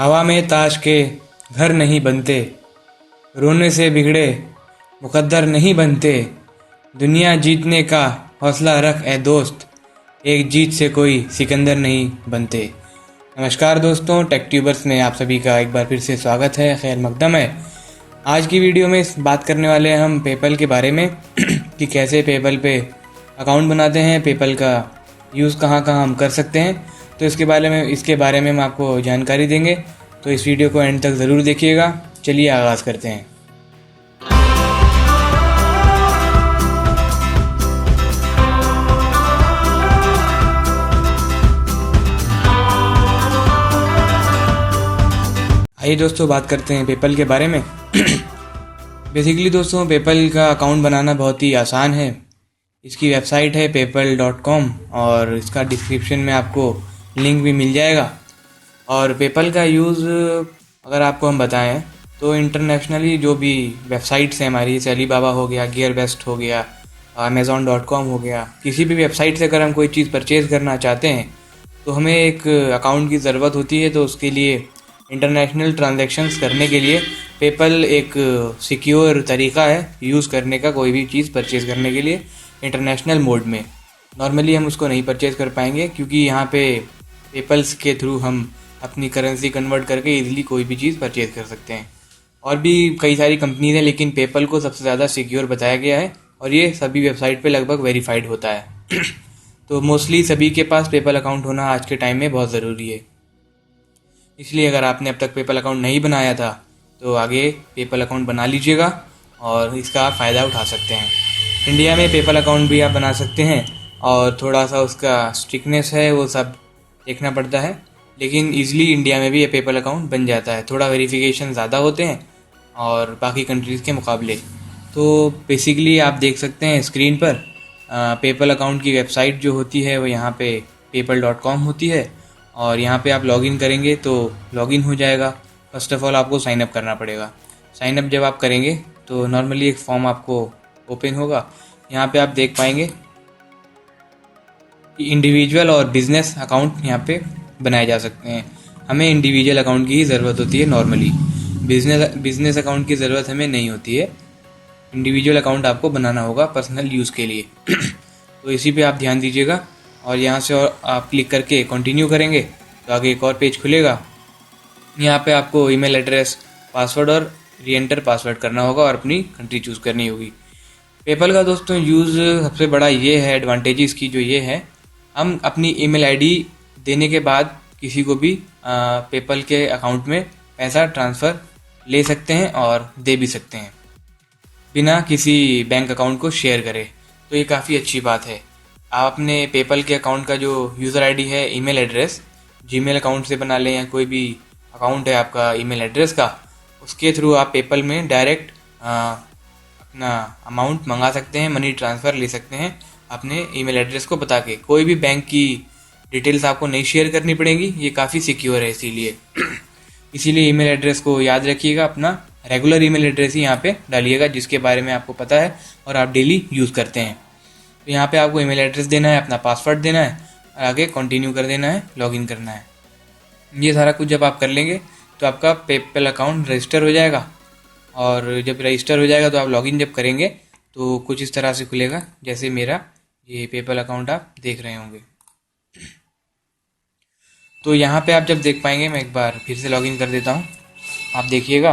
हवा में ताश के घर नहीं बनते, रोने से बिगड़े मुकद्दर नहीं बनते। दुनिया जीतने का हौसला रख ए दोस्त, एक जीत से कोई सिकंदर नहीं बनते। नमस्कार दोस्तों, टेक ट्यूबर्स में आप सभी का एक बार फिर से स्वागत है, खैर मकदम है। आज की वीडियो में बात करने वाले हैं हम पेपल के बारे में कि कैसे पेपल पे अकाउंट बनाते हैं, पेपल का यूज़ कहाँ कहाँ हम कर सकते हैं। तो इसके बारे में हम आपको जानकारी देंगे, तो इस वीडियो को एंड तक ज़रूर देखिएगा। चलिए आगाज़ करते हैं। आइए दोस्तों, बात करते हैं पेपल के बारे में। बेसिकली दोस्तों, पेपल का अकाउंट बनाना बहुत ही आसान है। इसकी वेबसाइट है paypal.com और इसका डिस्क्रिप्शन में आपको लिंक भी मिल जाएगा। और पेपल का यूज़ अगर आपको हम बताएं तो इंटरनेशनली जो भी वेबसाइट्स हैं हमारी, जैसे अलीबाबा हो गया, गियरबेस्ट हो गया, amazon.com हो गया, किसी भी वेबसाइट से अगर हम कोई चीज़ परचेज़ करना चाहते हैं तो हमें एक अकाउंट की ज़रूरत होती है। तो उसके लिए इंटरनेशनल ट्रांजैक्शंस करने के लिए पेपल एक सिक्योर तरीका है यूज़ करने का। कोई भी चीज़ परचेज़ करने के लिए इंटरनेशनल मोड में नॉर्मली हम उसको नहीं परचेज़ कर पाएंगे, क्योंकि यहाँ पे पेपल्स के थ्रू हम अपनी करेंसी कन्वर्ट करके इजीली कोई भी चीज़ परचेज़ कर सकते हैं। और भी कई सारी कंपनीज हैं, लेकिन पेपल को सबसे ज़्यादा सिक्योर बताया गया है और ये सभी वेबसाइट पे लगभग वेरीफाइड होता है। तो मोस्टली सभी के पास पेपल अकाउंट होना आज के टाइम में बहुत ज़रूरी है। इसलिए अगर आपने अब तक पेपल अकाउंट नहीं बनाया था तो आगे पेपल अकाउंट बना लीजिएगा और इसका आप फ़ायदा उठा सकते हैं। इंडिया में पेपल अकाउंट भी आप बना सकते हैं और थोड़ा सा उसका स्ट्रिक्टनेस है, वो सब देखना पड़ता है, लेकिन ईज़िली इंडिया में भी ये पेपल अकाउंट बन जाता है। थोड़ा वेरिफिकेशन ज़्यादा होते हैं और बाकी कंट्रीज़ के मुकाबले। तो बेसिकली आप देख सकते हैं स्क्रीन पर पेपल अकाउंट की वेबसाइट जो होती है वो यहाँ पे paypal.com होती है और यहाँ पे आप लॉगिन करेंगे तो लॉगिन हो जाएगा। फर्स्ट ऑफ ऑल आपको साइन अप करना पड़ेगा। साइन अप जब आप करेंगे तो नॉर्मली एक फॉर्म आपको ओपन होगा। यहाँ पे आप देख पाएंगे कि इंडिविजुअल और बिजनेस अकाउंट यहाँ पे बनाए जा सकते हैं। हमें इंडिविजुअल अकाउंट की ही ज़रूरत होती है नॉर्मली, बिजनेस अकाउंट की ज़रूरत हमें नहीं होती है। इंडिविजुअल अकाउंट आपको बनाना होगा पर्सनल यूज़ के लिए। तो इसी पे आप ध्यान दीजिएगा और यहाँ से और आप क्लिक करके कंटिन्यू करेंगे तो आगे एक और पेज खुलेगा। यहाँ पे आपको ईमेल एड्रेस, पासवर्ड और री एंटर पासवर्ड करना होगा और अपनी कंट्री चूज़ करनी होगी। पेपल का दोस्तों यूज़ सबसे बड़ा ये है, एडवांटेजेस की जो ये है, हम अपनी ईमेल आईडी देने के बाद किसी को भी पेपल के अकाउंट में पैसा ट्रांसफ़र ले सकते हैं और दे भी सकते हैं बिना किसी बैंक अकाउंट को शेयर करे। तो ये काफ़ी अच्छी बात है। आप अपने पेपल के अकाउंट का जो यूज़र आईडी है, ईमेल एड्रेस, जीमेल अकाउंट से बना लें या कोई भी अकाउंट है आपका ईमेल एड्रेस का, उसके थ्रू आप पेपल में डायरेक्ट अपना अमाउंट मंगा सकते हैं, मनी ट्रांसफ़र ले सकते हैं अपने ईमेल एड्रेस को बता के। कोई भी बैंक की डिटेल्स आपको नहीं शेयर करनी पड़ेगी, ये काफ़ी सिक्योर है। इसीलिए ईमेल एड्रेस को याद रखिएगा, अपना रेगुलर ईमेल एड्रेस ही यहाँ पे डालिएगा जिसके बारे में आपको पता है और आप डेली यूज़ करते हैं। तो यहाँ पे आपको ईमेल एड्रेस देना है, अपना पासवर्ड देना है और आगे कंटिन्यू कर देना है, लॉगिन करना है। ये सारा कुछ जब आप कर लेंगे तो आपका पेपल अकाउंट रजिस्टर हो जाएगा और जब रजिस्टर हो जाएगा तो आप लॉगिन जब करेंगे तो कुछ इस तरह से खुलेगा, जैसे मेरा ये पेपल अकाउंट आप देख रहे होंगे। तो यहाँ पे आप जब देख पाएंगे, मैं एक बार फिर से लॉगिन कर देता हूँ, आप देखिएगा।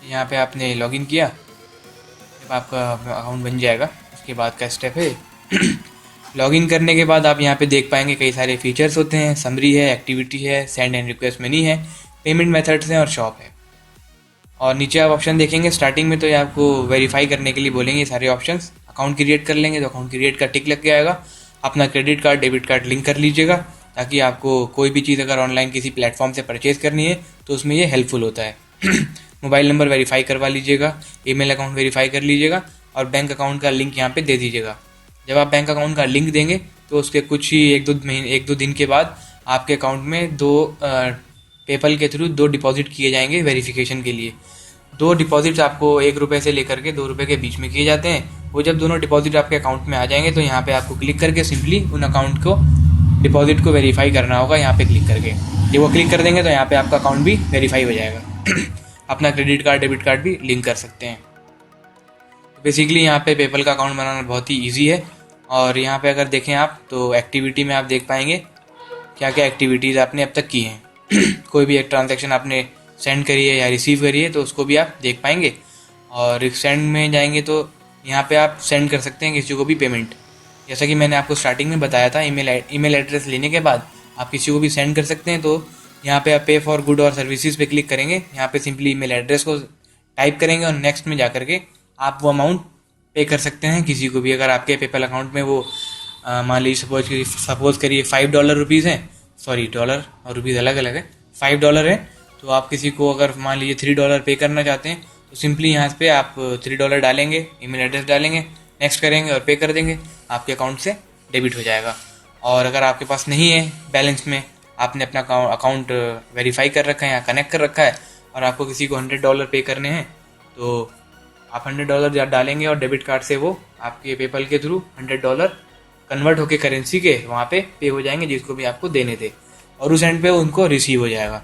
यहाँ पे आपने लॉगिन किया, जब आपका अकाउंट बन जाएगा उसके बाद का स्टेप है लॉगिन करने के बाद आप यहाँ पे देख पाएंगे कई सारे फीचर्स होते हैं। समरी है, एक्टिविटी है, सेंड एंड रिक्वेस्ट मनी है, पेमेंट मेथड्स हैं और शॉप है। और नीचे आप ऑप्शन देखेंगे, स्टार्टिंग में तो ये आपको वेरीफाई करने के लिए बोलेंगे सारे ऑप्शंस। अकाउंट क्रिएट कर लेंगे तो अकाउंट क्रिएट का टिक लग जाएगा। अपना credit card, debit card link कर लीजिएगा ताकि आपको कोई भी चीज़ अगर ऑनलाइन किसी प्लेटफॉर्म से परचेज़ करनी है तो उसमें ये हेल्पफुल होता है। मोबाइल नंबर वेरीफाई करवा लीजिएगा, ईमेल अकाउंट वेरीफाई कर लीजिएगा और बैंक अकाउंट का लिंक यहाँ पे दे दीजिएगा। जब आप बैंक अकाउंट का लिंक देंगे तो उसके कुछ ही एक दो दिन के बाद आपके अकाउंट में पेपल के थ्रू 2 डिपॉजिट किए जाएंगे वेरिफिकेशन के लिए। 2 डिपॉजिट्स आपको 1 रुपये से लेकर के 2 रुपये के बीच में किए जाते हैं वो जब दोनों डिपॉजिट आपके अकाउंट में आ जाएंगे तो यहाँ पे आपको क्लिक करके सिंपली उन अकाउंट को डिपॉजिट को वेरीफाई करना होगा यहाँ पे क्लिक करके। जब वो क्लिक कर देंगे तो यहाँ पे आपका अकाउंट भी वेरीफाई हो जाएगा। अपना क्रेडिट कार्ड डेबिट कार्ड भी लिंक कर सकते हैं। बेसिकली यहाँ पे पेपल का अकाउंट बनाना बहुत ही ईजी है। और यहाँ पे अगर देखें आप तो एक्टिविटी में आप देख पाएंगे क्या क्या एक्टिविटीज़ आपने अब तक की हैं। कोई भी एक ट्रांजैक्शन आपने सेंड करी है या रिसीव करी है तो उसको भी आप देख पाएंगे। और सेंड में जाएंगे तो यहाँ पे आप सेंड कर सकते हैं किसी को भी पेमेंट। जैसा कि मैंने आपको स्टार्टिंग में बताया था, ईमेल एड्रेस लेने के बाद आप किसी को भी सेंड कर सकते हैं। तो यहाँ पे आप पे फॉर गुड और सर्विसेज पे क्लिक करेंगे, यहाँ पे सिंपली ईमेल एड्रेस को टाइप करेंगे और नेक्स्ट में जा करके आप वो अमाउंट पे कर सकते हैं किसी को भी। अगर आपके पेपल अकाउंट में वो मान लीजिए सपोज करिए $5 हैं, सॉरी डॉलर और रुपीज़ अलग अलग है, $5 है, तो आप किसी को अगर मान लीजिए $3 पे करना चाहते हैं तो सिंपली यहाँ पे आप $3 डालेंगे, ईमेल एड्रेस डालेंगे, नेक्स्ट करेंगे और पे कर देंगे, आपके अकाउंट से डेबिट हो जाएगा। और अगर आपके पास नहीं है बैलेंस में, आपने अपना अकाउंट वेरीफाई कर रखा है या कनेक्ट कर रखा है और आपको किसी को $100 पे करने हैं तो आप $100 डालेंगे और डेबिट कार्ड से वो आपके पेपल के थ्रू $100 कन्वर्ट होके करेंसी के वहाँ पे हो जाएंगे जिसको भी आपको देने थे, और उस एंड पे उनको रिसीव हो जाएगा।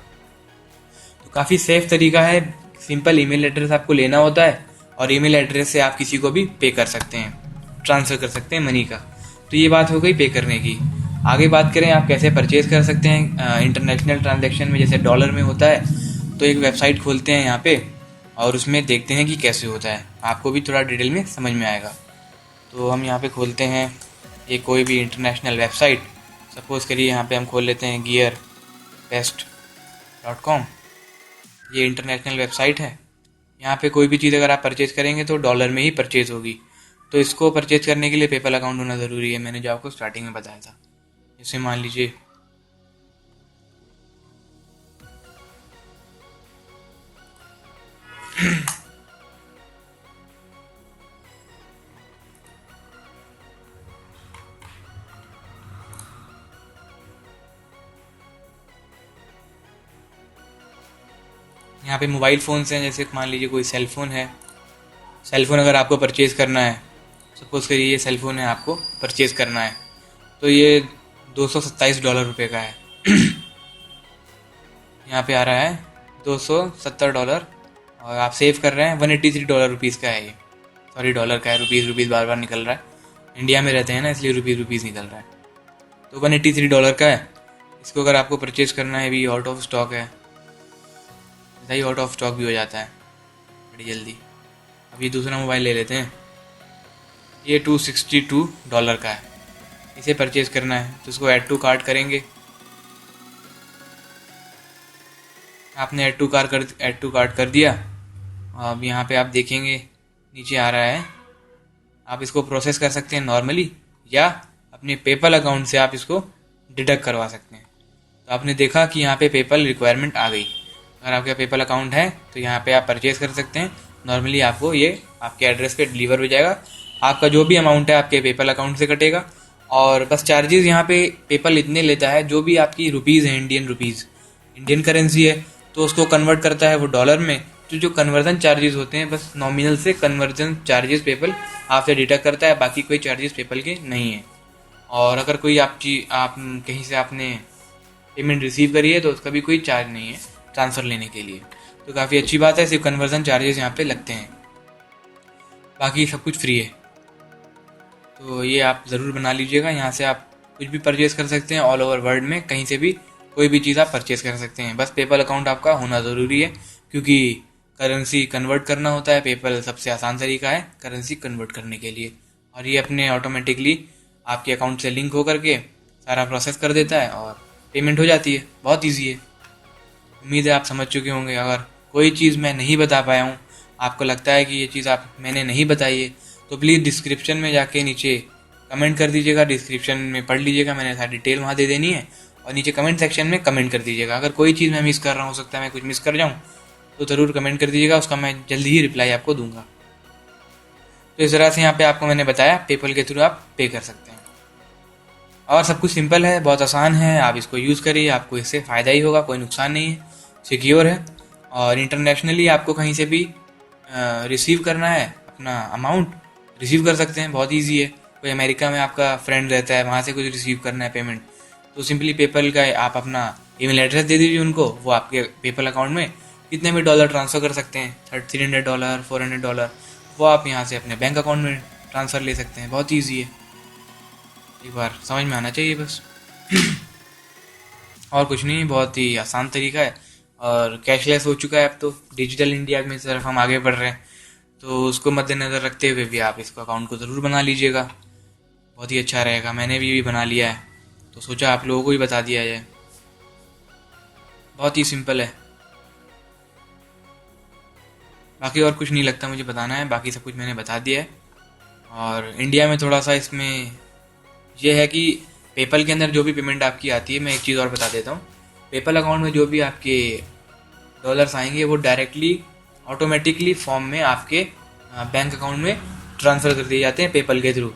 तो काफ़ी सेफ तरीका है। सिंपल ईमेल एड्रेस आपको लेना होता है और ईमेल एड्रेस से आप किसी को भी पे कर सकते हैं, ट्रांसफ़र कर सकते हैं मनी का। तो ये बात हो गई पे करने की। आगे बात करें आप कैसे परचेज़ कर सकते हैं इंटरनेशनल ट्रांजैक्शन में, जैसे डॉलर में होता है। तो एक वेबसाइट खोलते हैं यहाँ पे और उसमें देखते हैं कि कैसे होता है, आपको भी थोड़ा डिटेल में समझ में आएगा। तो हम यहाँ पे खोलते हैं एक कोई भी इंटरनेशनल वेबसाइट, सपोज़ करिए यहाँ पे हम खोल लेते हैं gearbest.com। ये इंटरनेशनल वेबसाइट है। यहाँ पे कोई भी चीज़ अगर आप परचेज़ करेंगे तो डॉलर में ही परचेज़ होगी। तो इसको परचेज़ करने के लिए पेपल अकाउंट होना ज़रूरी है, मैंने जो आपको स्टार्टिंग में बताया था। जैसे मान लीजिए यहाँ पे मोबाइल फ़ोन्स हैं, जैसे मान लीजिए कोई सेल फ़ोन है। सेल फ़ोन अगर आपको परचेज़ करना है, सपोज़ करिए ये सेल फ़ोन है, आपको परचेज़ करना है तो ये $227 का है। यहाँ पे आ रहा है $270 और आप सेव कर रहे हैं $183 का है ये, सॉरी डॉलर का है, रुपीज़ बार बार निकल रहा है। इंडिया में रहते हैं ना इसलिए रुपीज़ निकल रहा है। तो $183 का है। इसको अगर आपको परचेज़ करना है, भी आउट ऑफ स्टॉक है, ही आउट ऑफ स्टॉक भी हो जाता है बड़ी जल्दी। अभी दूसरा मोबाइल ले लेते हैं, ये $262 का है, इसे परचेज़ करना है तो इसको ऐड टू कार्ट करेंगे। आपने ऐड टू कार्ट कर दिया। अब यहाँ पे आप देखेंगे नीचे आ रहा है, आप इसको प्रोसेस कर सकते हैं नॉर्मली या अपने पेपल अकाउंट से आप इसको डिडक्ट करवा सकते हैं। तो आपने देखा कि यहाँ पे पेपल रिक्वायरमेंट आ गई। अगर आपका पेपल अकाउंट है तो यहाँ पे आप परचेज़ कर सकते हैं। नॉर्मली आपको ये आपके एड्रेस पे डिलीवर हो जाएगा। आपका जो भी अमाउंट है आपके पेपल अकाउंट से कटेगा और बस चार्जेस यहाँ पे पेपल इतने लेता है, जो भी आपकी रुपीज़ है, इंडियन करेंसी है तो उसको कन्वर्ट करता है वो डॉलर में। तो जो कन्वर्जन चार्जेस होते हैं, बस नॉमिनल से कन्वर्जन चार्जेस पेपल आपसे डिडक्ट करता है, बाकी कोई चार्जेस पेपल के नहीं है। और अगर कोई आप कहीं से आपने पेमेंट रिसीव करी है तो उसका भी कोई चार्ज नहीं है ट्रांसफ़र लेने के लिए। तो काफ़ी अच्छी बात है, सिर्फ कन्वर्जन चार्जेस यहाँ पे लगते हैं, बाकी सब कुछ फ्री है। तो ये आप ज़रूर बना लीजिएगा। यहाँ से आप कुछ भी परचेज़ कर सकते हैं, ऑल ओवर वर्ल्ड में कहीं से भी कोई भी चीज़ आप परचेज़ कर सकते हैं। बस पेपल अकाउंट आपका होना ज़रूरी है, क्योंकि करेंसी कन्वर्ट करना होता है। पेपल सबसे आसान तरीका है करेंसी कन्वर्ट करने के लिए, और ये अपने ऑटोमेटिकली आपके अकाउंट से लिंक होकर के सारा प्रोसेस कर देता है और पेमेंट हो जाती है। बहुत ईजी है। उम्मीद है आप समझ चुके होंगे। अगर कोई चीज़ मैं नहीं बता पाया हूँ, आपको लगता है कि ये चीज़ मैंने नहीं बताई है, तो प्लीज़ डिस्क्रिप्शन में जाके नीचे कमेंट कर दीजिएगा। डिस्क्रिप्शन में पढ़ लीजिएगा, मैंने सारी डिटेल वहाँ दे देनी है, और नीचे कमेंट सेक्शन में कमेंट कर दीजिएगा। अगर कोई चीज़ मैं मिस कर रहा हूँ, हो सकता है मैं कुछ मिस कर जाऊँ, तो ज़रूर कमेंट कर दीजिएगा, उसका मैं जल्दी ही रिप्लाई आपको दूंगा। तो इस तरह से यहाँ पे आपको मैंने बताया पेपल के थ्रू आप पे कर सकते हैं, और सब कुछ सिंपल है, बहुत आसान है। आप इसको यूज़ करिए, आपको इससे फ़ायदा ही होगा, कोई नुकसान नहीं है, सिक्योर है। और इंटरनेशनली आपको कहीं से भी रिसीव करना है अपना अमाउंट, रिसीव कर सकते हैं, बहुत ईजी है। कोई अमेरिका में आपका फ्रेंड रहता है, वहाँ से कुछ रिसीव करना है पेमेंट, तो सिंपली पेपल का आप अपना ईमेल एड्रेस दे दीजिए उनको, वो आपके पेपल अकाउंट में कितने भी डॉलर ट्रांसफ़र कर सकते हैं, $300 $400, वो आप यहाँ से अपने बैंक अकाउंट में ट्रांसफ़र ले सकते हैं। बहुत ईजी है, एक बार समझ में आना चाहिए बस। और कुछ नहीं, बहुत ही आसान तरीका है और कैशलेस हो चुका है अब तो। डिजिटल इंडिया में तरफ हम आगे बढ़ रहे हैं, तो उसको मद्देनज़र रखते हुए भी आप इसको अकाउंट को ज़रूर बना लीजिएगा, बहुत ही अच्छा रहेगा। मैंने भी बना लिया है, तो सोचा आप लोगों को भी बता दिया जाए। बहुत ही सिंपल है, बाकी और कुछ नहीं लगता मुझे बताना है, बाकी सब कुछ मैंने बता दिया है। और इंडिया में थोड़ा सा इसमें यह है कि पेपल के अंदर जो भी पेमेंट आपकी आती है, मैं एक चीज़ और बता देता हूँ, पेपल अकाउंट में जो भी आपके डॉलर्स आएंगे वो डायरेक्टली ऑटोमेटिकली फॉर्म में आपके बैंक अकाउंट में ट्रांसफ़र कर दिए जाते हैं पेपल के थ्रू।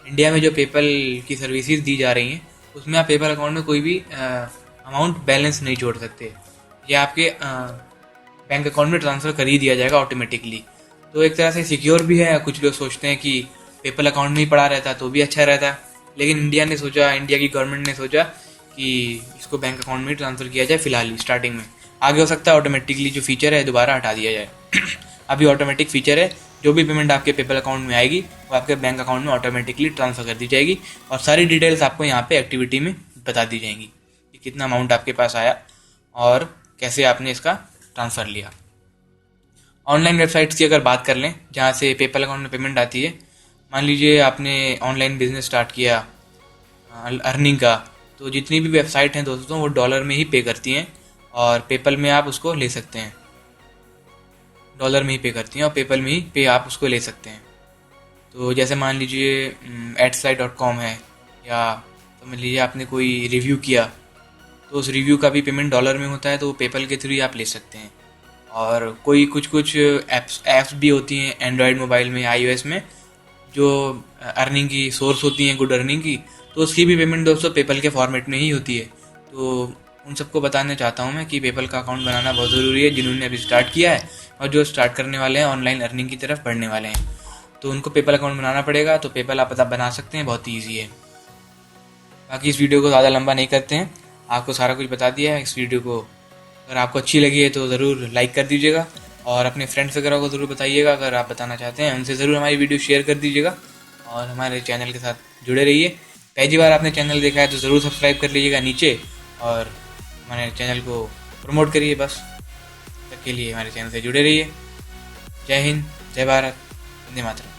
इंडिया में जो पेपल की सर्विसेज दी जा रही हैं उसमें आप पेपल अकाउंट में कोई भी अमाउंट बैलेंस नहीं जोड़ सकते, ये आपके बैंक अकाउंट में ट्रांसफ़र कर ही दिया जाएगा ऑटोमेटिकली। तो एक तरह से सिक्योर भी है। कुछ लोग सोचते हैं कि पेपल अकाउंट में ही पड़ा रहता तो भी अच्छा रहता, लेकिन इंडिया की गवर्नमेंट ने सोचा कि इसको बैंक अकाउंट में ट्रांसफ़र किया जाए फ़िलहाल स्टार्टिंग में। आगे हो सकता है ऑटोमेटिकली जो फीचर है दोबारा हटा दिया जाए। अभी ऑटोमेटिक फीचर है, जो भी पेमेंट आपके पेपल अकाउंट में आएगी वो आपके बैंक अकाउंट में ऑटोमेटिकली ट्रांसफ़र कर दी जाएगी और सारी डिटेल्स आपको यहाँ पे एक्टिविटी में बता दी जाएंगी कि कितना अमाउंट आपके पास आया और कैसे आपने इसका ट्रांसफ़र लिया। ऑनलाइन वेबसाइट्स की अगर बात कर लें जहाँ से पेपल अकाउंट में पेमेंट आती है, मान लीजिए आपने ऑनलाइन बिजनेस स्टार्ट किया अर्निंग का, तो जितनी भी वेबसाइट हैं दोस्तों वो डॉलर में ही पे करती हैं और पेपल में आप उसको ले सकते हैं। डॉलर में ही पे करती हैं और पेपल में ही पे आप उसको ले सकते हैं। तो जैसे मान लीजिए adslide.com है, या समझ लीजिए आपने कोई रिव्यू किया तो उस रिव्यू का भी पेमेंट डॉलर में होता है, तो वो पेपल के थ्रू ही आप ले सकते हैं। और कोई कुछ ऐप्स भी होती हैं एंड्रॉयड मोबाइल में, iOS में, जो अर्निंग की सोर्स होती हैं, गुड अर्निंग की, तो उसकी भी पेमेंट दोस्तों पेपल के फॉर्मेट में ही होती है। तो उन सबको बताना चाहता हूँ मैं कि पेपल का अकाउंट बनाना बहुत ज़रूरी है, जिन्होंने अभी स्टार्ट किया है और जो स्टार्ट करने वाले हैं ऑनलाइन अर्निंग की तरफ बढ़ने वाले हैं, तो उनको पेपल अकाउंट बनाना पड़ेगा। तो पेपल आप बना सकते हैं, बहुत ईजी है। बाकी इस वीडियो को ज़्यादा लंबा नहीं करते हैं, आपको सारा कुछ बता दिया है। इस वीडियो को अगर आपको अच्छी लगी है तो ज़रूर लाइक कर दीजिएगा और अपने फ्रेंड्स वगैरह को ज़रूर बताइएगा। अगर आप बताना चाहते हैं उनसे ज़रूर हमारी वीडियो शेयर कर दीजिएगा और हमारे चैनल के साथ जुड़े रहिए। पहली बार आपने चैनल देखा है तो ज़रूर सब्सक्राइब कर लीजिएगा नीचे और हमारे चैनल को प्रमोट करिए। बस तक के लिए हमारे चैनल से जुड़े रहिए। जय हिंद, जय भारत, वंदे मातरम।